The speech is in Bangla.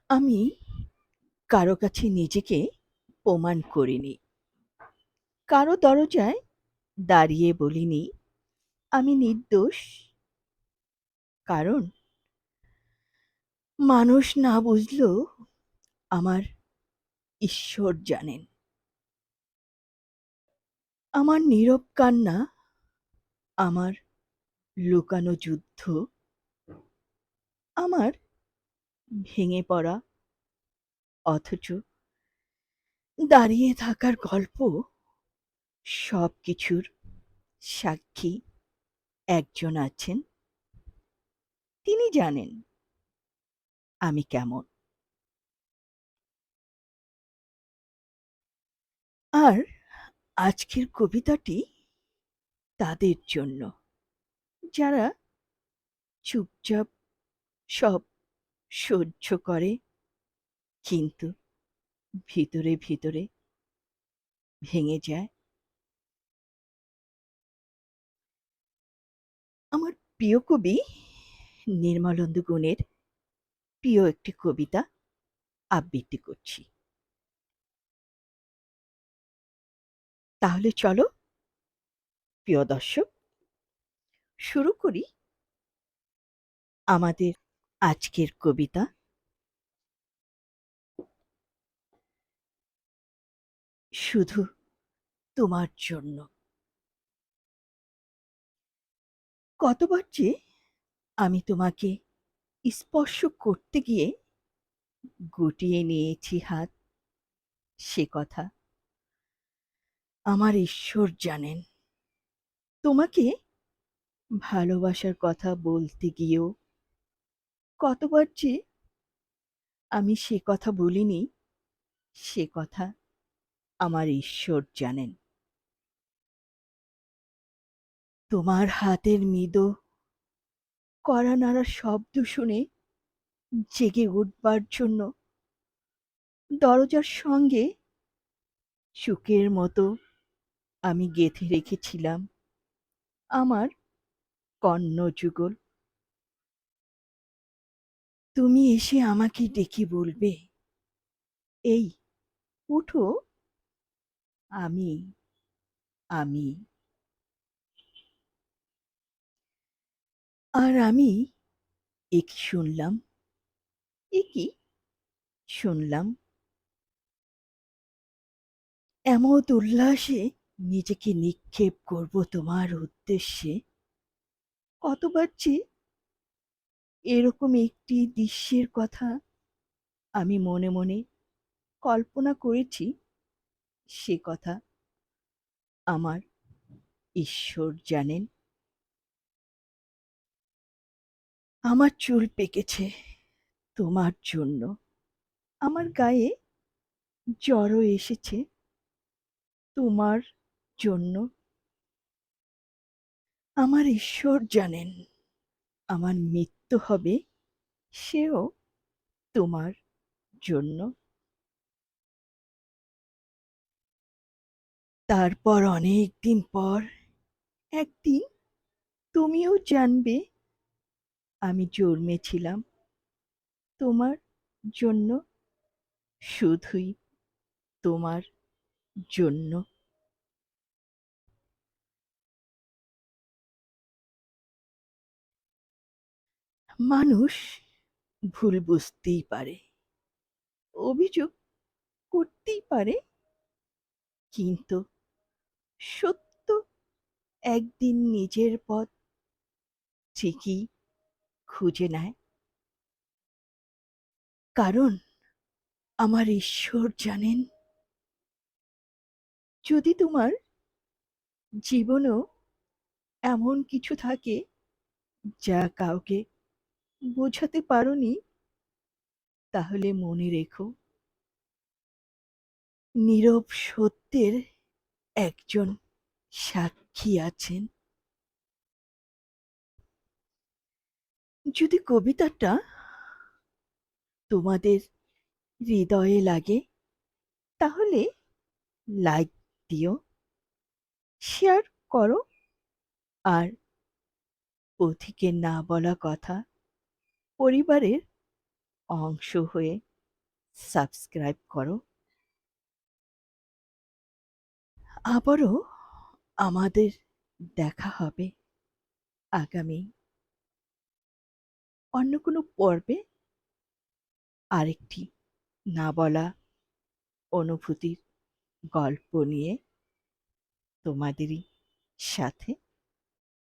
আমি কারো কাছে নিজেকে প্রমাণ করিনি। কারো দরজায় দাঁড়িয়ে বলিনি আমি নির্দোষ। কারণ মানুষ না বুঝলেও আমার ঈশ্বর জানেন। আমার নীরব কান্না, আমার লুকানো যুদ্ধ, আমার ভেঙে পড়া অথচ দাঁড়িয়ে থাকার গল্প, সবকিছুর সাক্ষী একজন আছেন। তিনি জানেন আমি কেমন। আর আজকের কবিতাটি তাদের জন্য, যারা চুপচাপ সব সহ্য করে, কিন্তু ভিতরে ভিতরে ভেঙে যায়। আমার প্রিয় কবি নির্মলেন্দু গুণের প্রিয় একটি কবিতা আবৃত্তি করছি। তাহলে চলো প্রিয় দর্শক, শুরু করি আমাদের আজকের কবিতা। শুধু তোমার জন্য। কতবার যে আমি তোমাকে স্পর্শ করতে গিয়ে গুটিয়ে নিয়েছি হাত, সে কথা আমার ঈশ্বর জানেন। তোমাকে ভালোবাসার কথা বলতে গিয়েও কতবার যে আমি সে কথা বলিনি, সে কথা আমার ঈশ্বর জানেন। তোমার হাতের মৃদু কড়া নাড়ার শব্দ শুনে জেগে উঠবার জন্য দরজার সঙ্গে চুকের মতো আমি গেঁথে রেখেছিলাম আমার কর্ণযুগল। তুমি এসে আমাকে ডেকে বলবে, এই উঠো, আমি আমি আর আমি একই শুনলাম, একই শুনলাম। এমত উল্লাসে নিজেকে নিক্ষেপ করব তোমার উদ্দেশ্যে। কতবার যে এরকম একটি দৃশ্যের কথা আমি মনে মনে কল্পনা করেছি, সে কথা আমার ঈশ্বর জানেন। আমার চুল পেকেছে তোমার জন্য, আমার গায়ে জ্বরও এসেছে তোমার জন্য। আমার ঈশ্বর জানেন আমার মৃত্যু হবে, সেও তোমার জন্য। তারপর অনেক দিন পর একদিন তুমিও জানবে আমি জন্মেছিলাম তোমার জন্য, শুধুই তোমার জন্য। মানুষ ভুল বুঝতেই পারে, অভিযোগ করতেই পারে, কিন্তু সত্য একদিন নিজের পথ ঠিকই খুঁজে নেয়। কারণ আমার ঈশ্বর জানেন, যদি তোমার জীবনেও এমন কিছু থাকে যা কাউকে বোঝাতে পারোনি, তাহলে মনে রেখো নীরব সত্যের একজন সাক্ষী আছেন। যদি কবিতাটা তোমাদের হৃদয়ে লাগে, তাহলে লাইক দিও, শেয়ার করো, আর পথিকের না বলা কথা পরিবারের অংশ হয়ে সাবস্ক্রাইব করো। আবারও আমাদের দেখা হবে আগামী অন্য কোনো পর্বে আরেকটি না বলা অনুভূতির গল্প নিয়ে তোমাদেরই সাথে।